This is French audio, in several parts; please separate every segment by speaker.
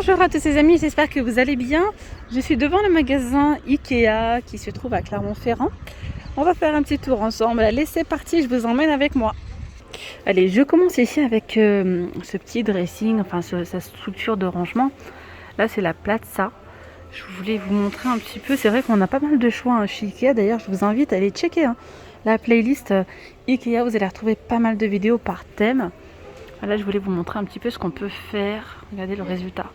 Speaker 1: Bonjour à tous ces amis, j'espère que vous allez bien. Je suis devant le magasin Ikea qui se trouve à Clermont-Ferrand. On va faire un petit tour ensemble. Allez, c'est parti, je vous emmène avec moi. Allez, je commence ici avec ce petit dressing, enfin sa structure de rangement. Là, c'est la Platza. Je voulais vous montrer un petit peu. C'est vrai qu'on a pas mal de choix chez Ikea. D'ailleurs, je vous invite à aller checker la playlist Ikea. Vous allez retrouver pas mal de vidéos par thème. Là, je voulais vous montrer un petit peu ce qu'on peut faire. Regardez le résultat.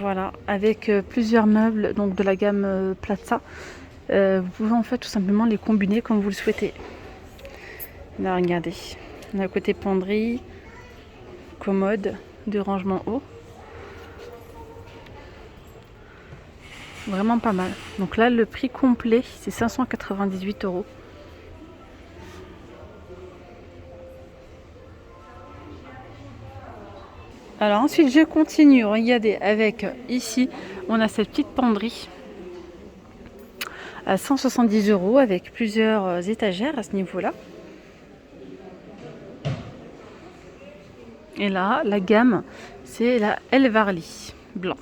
Speaker 1: Voilà, avec plusieurs meubles donc de la gamme Platza. Vous pouvez en fait tout simplement les combiner comme vous le souhaitez. Là, regardez. On a à côté penderie, commode, de rangement haut. Vraiment pas mal. Donc là, le prix complet, c'est 598 €. Alors ensuite, je continue. Regardez, avec ici, on a cette petite penderie à 170 € avec plusieurs étagères à ce niveau-là. Et là, la gamme, c'est la Elvarli blanc.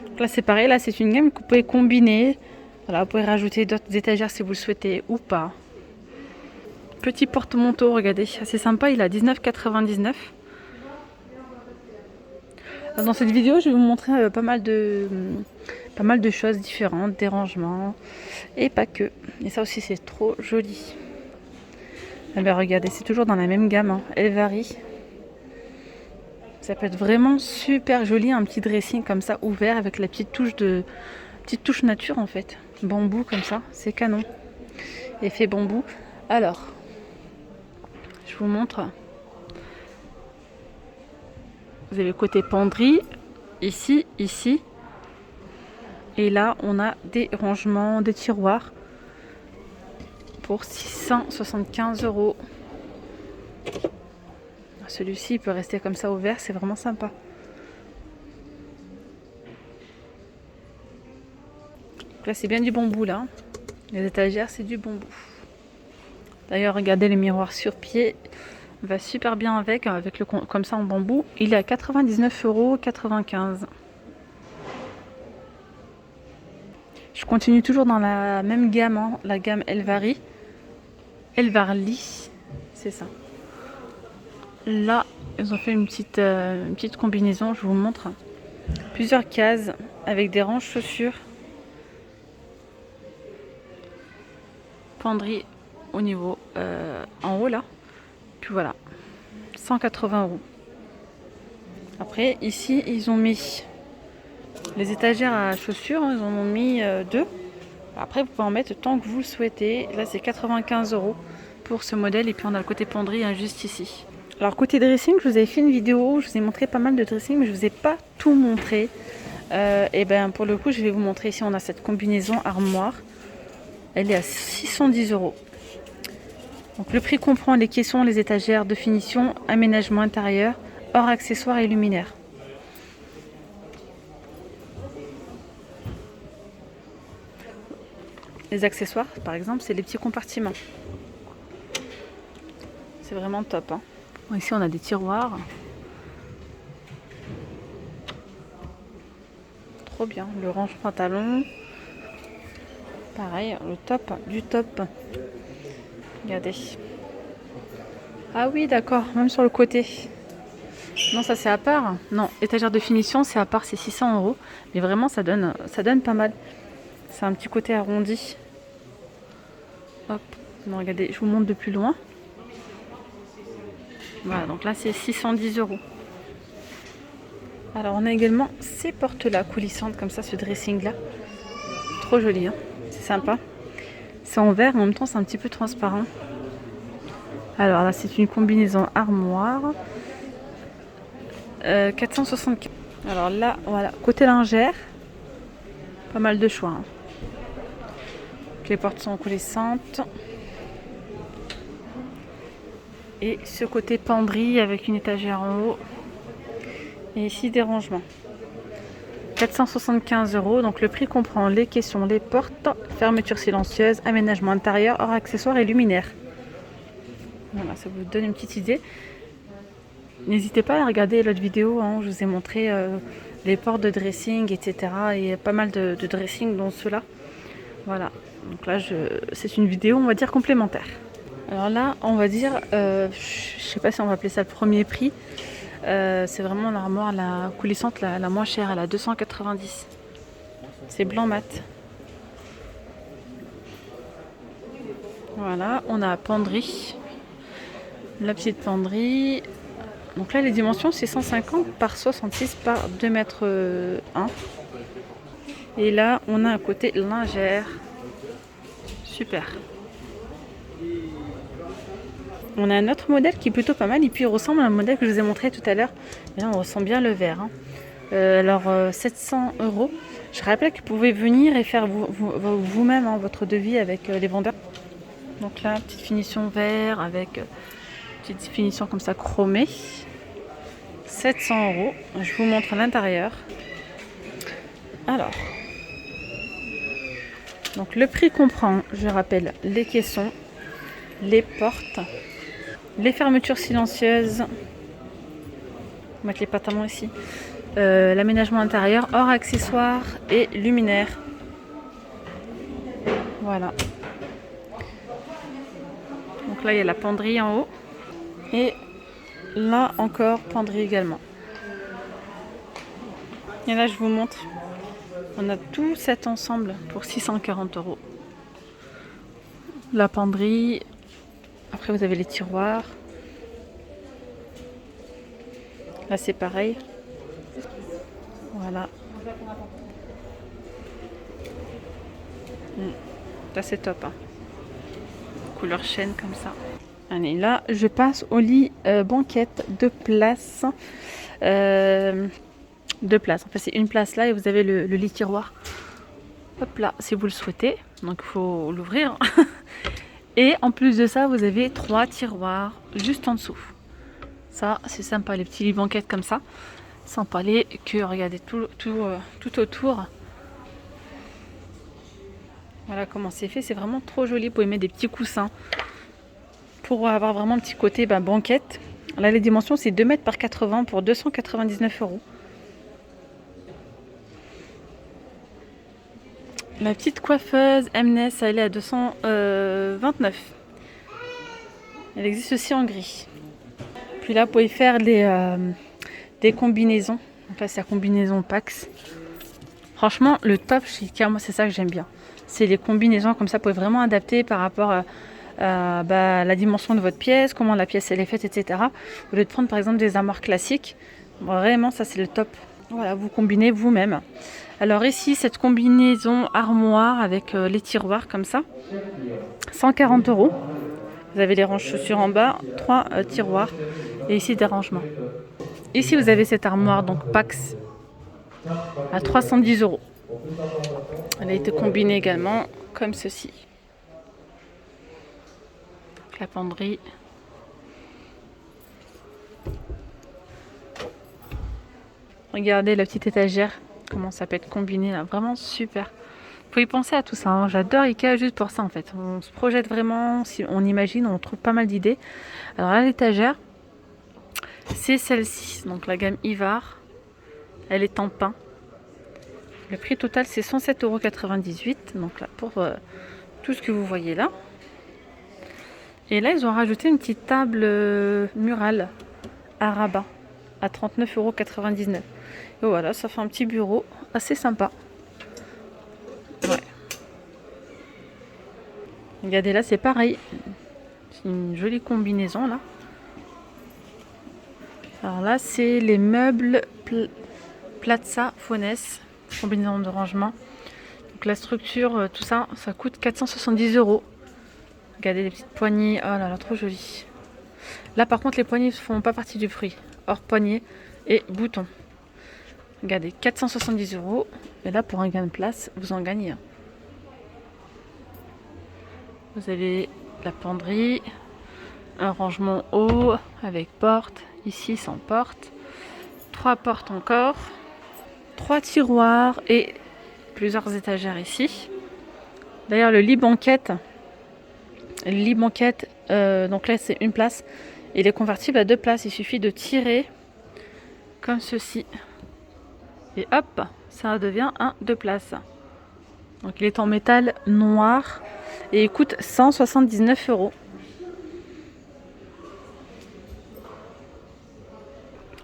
Speaker 1: Donc là, c'est pareil. Là, c'est une gamme que vous pouvez combiner. Voilà, vous pouvez rajouter d'autres étagères si vous le souhaitez ou pas. Petit porte-manteau, regardez, assez sympa. Il est à 19,99 €. Dans cette vidéo, je vais vous montrer pas mal de choses différentes, des rangements et pas que. Et ça aussi, c'est trop joli. Eh bien, regardez, c'est toujours dans la même gamme, elle varie. Ça peut être vraiment super joli, un petit dressing comme ça ouvert avec la petite touche nature en fait. Bambou comme ça, c'est canon. Effet bambou. Alors, je vous montre. Vous avez le côté penderie, ici. Et là, on a des rangements, des tiroirs pour 675 €. Celui-ci, il peut rester comme ça ouvert, c'est vraiment sympa. Donc là, c'est bien du bambou, là. Les étagères, c'est du bambou. D'ailleurs, regardez, le miroir sur pied va super bien avec le comme ça en bambou. Il est à 99,95 €. Je continue toujours dans la même gamme, la gamme Elvarli, c'est ça. Là, ils ont fait une petite combinaison, je vous montre. Plusieurs cases avec des ranges chaussures. Penderie au niveau en haut là. Puis voilà, 180 €. Après, ici, ils ont mis les étagères à chaussures, ils en ont mis 2. Après, vous pouvez en mettre tant que vous le souhaitez. Là, c'est 95 € pour ce modèle. Et puis, on a le côté penderie juste ici. Alors, côté dressing, je vous avais fait une vidéo. Je vous ai montré pas mal de dressing, mais je ne vous ai pas tout montré. Et bien, pour le coup, je vais vous montrer. Ici, on a cette combinaison armoire. Elle est à 610 €. Donc, le prix comprend les caissons, les étagères de finition, aménagement intérieur, hors accessoires et luminaires. Les accessoires, par exemple, c'est les petits compartiments. C'est vraiment top. Hein. Bon, ici, on a des tiroirs. Trop bien. Le range pantalon. Pareil, le top du top. Regardez. Ah oui, d'accord, même sur le côté. Non, ça c'est à part. Non, étagère de finition, c'est à part, c'est 600 €. Mais vraiment, ça donne pas mal. C'est un petit côté arrondi. Hop, non, regardez, je vous montre de plus loin. Voilà, donc là c'est 610 €. Alors on a également ces portes-là coulissantes comme ça, ce dressing-là. Trop joli, hein, c'est sympa. C'est en verre, en même temps c'est un petit peu transparent. Alors là c'est une combinaison armoire. 475. Alors là, voilà, côté lingère, pas mal de choix. Hein. Les portes sont coulissantes. Et ce côté penderie avec une étagère en haut. Et ici des rangements. 475 €. Donc le prix comprend les caissons, les portes, fermeture silencieuse, aménagement intérieur, hors accessoires et luminaires. Voilà, ça vous donne une petite idée. N'hésitez pas à regarder l'autre vidéo, hein, je vous ai montré les ports de dressing, etc. Et pas mal de dressing dans ceux-là. Voilà, donc là c'est une vidéo, on va dire, complémentaire. Alors là, on va dire, je sais pas si on va appeler ça le premier prix. C'est vraiment l'armoire la coulissante, la moins chère, elle a 290. C'est blanc mat. Voilà, on a penderie. La petite penderie. Donc là, les dimensions, c'est 150 par 66 par 2 mètres 1. Et là, on a un côté lingère. Super. On a un autre modèle qui est plutôt pas mal. Et puis, il ressemble à un modèle que je vous ai montré tout à l'heure. Et là, on ressent bien le vert. Hein. Alors, 700 €. Je rappelle que vous pouvez venir et faire vous-même votre devis avec les vendeurs. Donc là, petite finition vert avec petite finition comme ça chromée. 700 €. Je vous montre l'intérieur. Alors, donc le prix comprend, je rappelle, les caissons, les portes, les fermetures silencieuses. On va mettre les pantalons ici. L'aménagement intérieur, hors accessoires et luminaires. Voilà. Donc là, il y a la penderie en haut. Et là encore, penderie également. Et là, je vous montre. On a tout cet ensemble pour 640 €. La penderie. Après, vous avez les tiroirs. Là, c'est pareil. Voilà. Ça, c'est top. Hein. Couleur chêne comme ça. Allez, là, je passe au lit banquette de place. Deux places. En fait, c'est une place là et vous avez le lit tiroir. Hop là, si vous le souhaitez. Donc, il faut l'ouvrir. Et en plus de ça, vous avez 3 tiroirs juste en dessous. Ça, c'est sympa, les petits lits banquettes comme ça. Sans parler que, regardez, tout autour. Voilà comment c'est fait. C'est vraiment trop joli. Vous pouvez mettre des petits coussins pour avoir vraiment un petit côté banquette. Là, les dimensions, c'est 2 mètres par 80 pour 299 €. La petite coiffeuse Mnes, elle est à 229. Elle existe aussi en gris. Puis là, vous pouvez faire des combinaisons. Donc là, c'est la combinaison Pax. Franchement, le top chez Ikea, moi, c'est ça que j'aime bien. C'est les combinaisons comme ça, vous pouvez vraiment adapter par rapport à la dimension de votre pièce, comment la pièce elle est faite, etc. Au lieu de prendre par exemple des armoires classiques, vraiment, ça c'est le top. Voilà, vous combinez vous-même. Alors ici, cette combinaison armoire avec les tiroirs comme ça, 140 €. Vous avez les ranges chaussures en bas, 3 tiroirs et ici des rangements. Ici, vous avez cette armoire, donc Pax, à 310 €. Elle a été combinée également comme ceci. La penderie. Regardez la petite étagère, comment ça peut être combiné là, vraiment super. Faut y penser à tout ça, hein. J'adore Ikea juste pour ça en fait. On se projette vraiment, si on imagine, on trouve pas mal d'idées. Alors là, l'étagère, c'est celle-ci, donc la gamme Ivar. Elle est en pin. Le prix total c'est 107,98 €. Donc là, pour tout ce que vous voyez là. Et là, ils ont rajouté une petite table murale à rabat à 39,99 €. Et voilà, ça fait un petit bureau assez sympa. Ouais. Regardez là, c'est pareil. C'est une jolie combinaison là. Alors là, c'est les meubles Plaza Fones, combinaison de rangement. Donc la structure, tout ça, ça coûte 470 €. Regardez les petites poignées, oh là là, trop joli. Là par contre, les poignées ne font pas partie du prix. Hors poignée et boutons. Regardez, 470 €. Et là, pour un gain de place, vous en gagnez un. Vous avez la penderie, un rangement haut avec porte, ici sans porte, 3 portes encore, 3 tiroirs et plusieurs étagères ici. D'ailleurs, le lit banquette, donc là c'est une place Il est convertible à 2 places. Il suffit de tirer comme ceci. Et hop, ça devient un 2 places. Donc il est en métal noir et il coûte 179 €.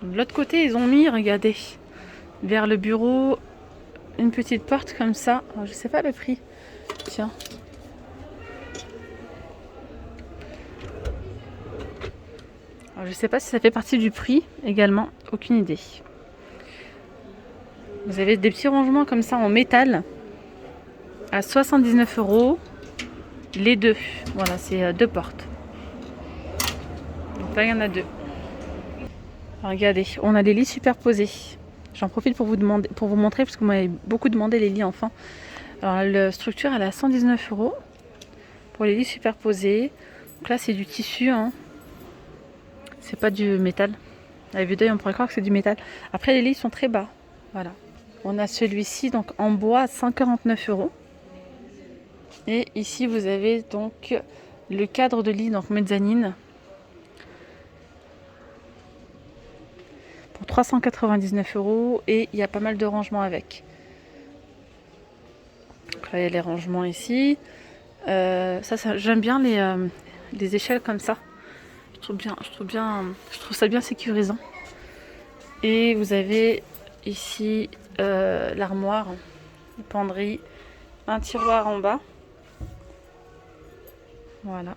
Speaker 1: De l'autre côté, ils ont mis, regardez, vers le bureau, une petite porte comme ça. Alors, je sais pas le prix. Tiens. Alors, je sais pas si ça fait partie du prix également. Aucune idée. Vous avez des petits rangements comme ça en métal à 79 €. Les deux. Voilà, c'est 2 portes. Donc là, il y en a 2. Regardez, on a des lits superposés. J'en profite pour vous montrer, parce que vous m'avez beaucoup demandé les lits enfants. Alors, la structure, elle est à 119 € pour les lits superposés. Donc là, c'est du tissu, hein. C'est pas du métal. À la vue d'œil, on pourrait croire que c'est du métal. Après, les lits sont très bas. Voilà. On a celui-ci, donc en bois, à 149 €. Et ici, vous avez donc le cadre de lit, donc mezzanine, pour 399 €. Et il y a pas mal de rangements avec. Donc là, il y a les rangements ici. J'aime bien les échelles comme ça. Je trouve ça bien sécurisant. Et vous avez ici l'armoire, une penderie, un tiroir en bas. Voilà.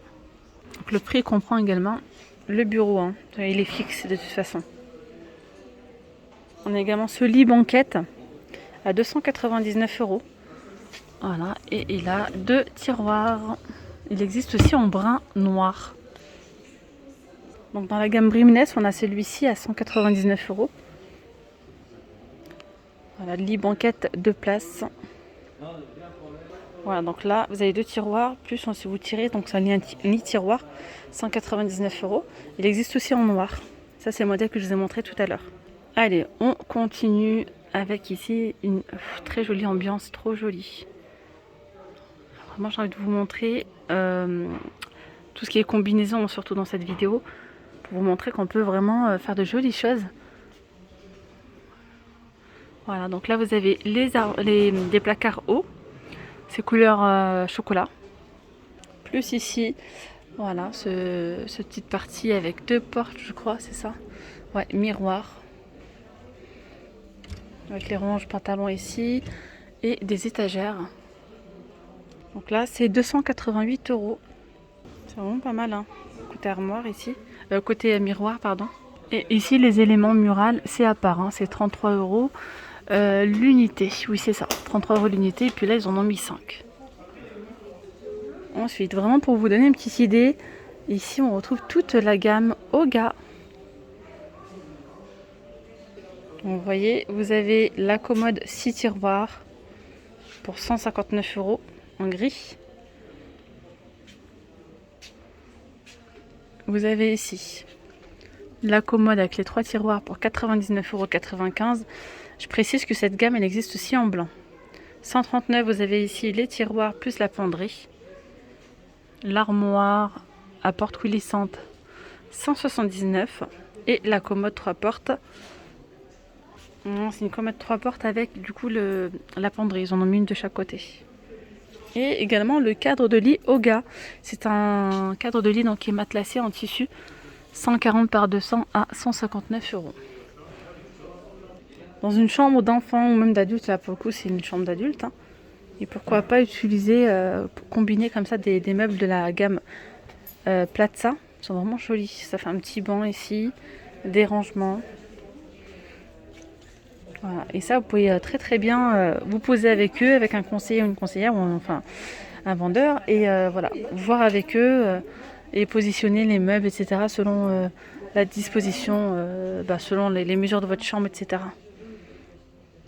Speaker 1: Donc le prix comprend également le bureau, hein. Il est fixe de toute façon. On a également ce lit banquette à 299 €. Voilà, et il a 2 tiroirs. Il existe aussi en brun noir. Donc dans la gamme Brimnes, on a celui-ci à 199 €. Voilà, lit banquette 2 places. Voilà, donc là, vous avez 2 tiroirs, plus si vous tirez, donc c'est un lit tiroir, 199 €. Il existe aussi en noir. Ça, c'est le modèle que je vous ai montré tout à l'heure. Allez, on continue avec ici une très jolie ambiance, trop jolie. Vraiment, j'ai envie de vous montrer tout ce qui est combinaison, surtout dans cette vidéo, pour vous montrer qu'on peut vraiment faire de jolies choses. Voilà, donc là, vous avez des placards hauts. C'est couleur chocolat. Plus ici, voilà, cette petite partie avec 2 portes, je crois, c'est ça. Ouais, miroir. Avec les ranges pantalons ici. Et des étagères. Donc là, c'est 288 €. C'est vraiment pas mal, hein. Côté armoire ici. Côté miroir, pardon. Et ici, les éléments murales, c'est à part, hein. C'est 33 € l'unité. Oui, c'est ça. 33 € l'unité. Et puis là, ils en ont mis 5. Ensuite, vraiment pour vous donner une petite idée, ici, on retrouve toute la gamme Oga. Donc, vous voyez, vous avez la commode 6 tiroirs pour 159 € en gris. Vous avez ici la commode avec les 3 tiroirs pour 99,95 €. Je précise que cette gamme, elle existe aussi en blanc. 139 €, vous avez ici les tiroirs plus la penderie. L'armoire à porte coulissante, 179 €. Et la commode 3 portes. C'est une commode 3 portes avec du coup la penderie. Ils en ont mis une de chaque côté. Et également le cadre de lit Oga. C'est un cadre de lit donc, qui est matelassé en tissu. 140 par 200 à 159 €. Dans une chambre d'enfant ou même d'adulte, là pour le coup c'est une chambre d'adulte, hein. Et pourquoi pas utiliser, pour combiner comme ça des meubles de la gamme Platza. Ils sont vraiment jolis. Ça fait un petit banc ici, des rangements. Voilà. Et ça, vous pouvez très très bien vous poser avec eux, avec un conseiller ou une conseillère, ou enfin un vendeur, et voilà, voir avec eux et positionner les meubles, etc. selon la disposition, selon les mesures de votre chambre, etc.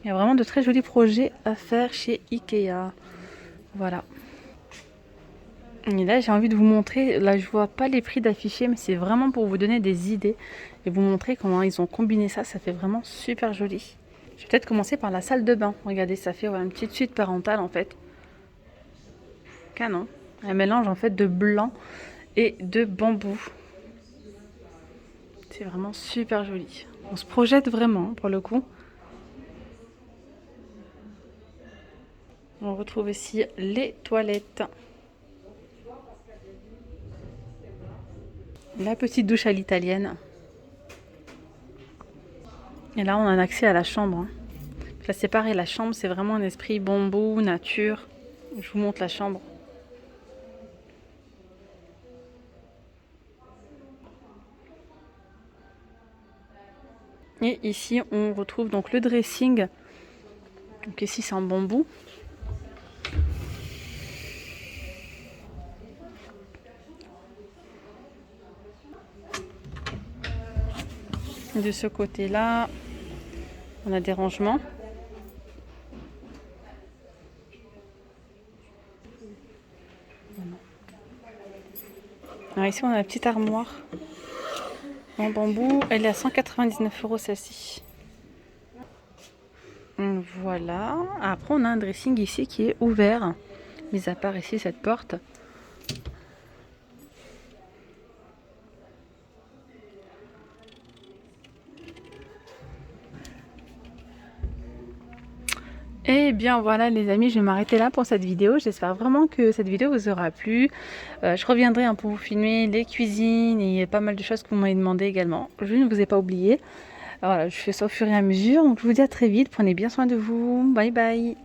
Speaker 1: Il y a vraiment de très jolis projets à faire chez Ikea. Voilà. Et là, j'ai envie de vous montrer, là je vois pas les prix d'affichés, mais c'est vraiment pour vous donner des idées et vous montrer comment ils ont combiné ça. Ça fait vraiment super joli. Je vais peut-être commencer par la salle de bain. Regardez, ça fait une petite suite parentale en fait. Canon. Un mélange en fait de blanc et de bambou. C'est vraiment super joli. On se projette vraiment pour le coup. On retrouve ici les toilettes. La petite douche à l'italienne. Et là, on a un accès à la chambre. Là, c'est pareil, la chambre, c'est vraiment un esprit bambou, nature. Je vous montre la chambre. Et ici, on retrouve donc le dressing. Donc ici, c'est en bambou. De ce côté-là, on a des rangements. Alors ici, on a la petite armoire en bambou. Elle est à 199 € celle-ci. Voilà. Après, on a un dressing ici qui est ouvert. Mis à part ici cette porte. Et bien voilà les amis, je vais m'arrêter là pour cette vidéo. J'espère vraiment que cette vidéo vous aura plu. Je reviendrai pour vous filmer les cuisines et pas mal de choses que vous m'avez demandé également. Je ne vous ai pas oublié. Voilà, je fais ça au fur et à mesure. Donc je vous dis à très vite. Prenez bien soin de vous. Bye bye.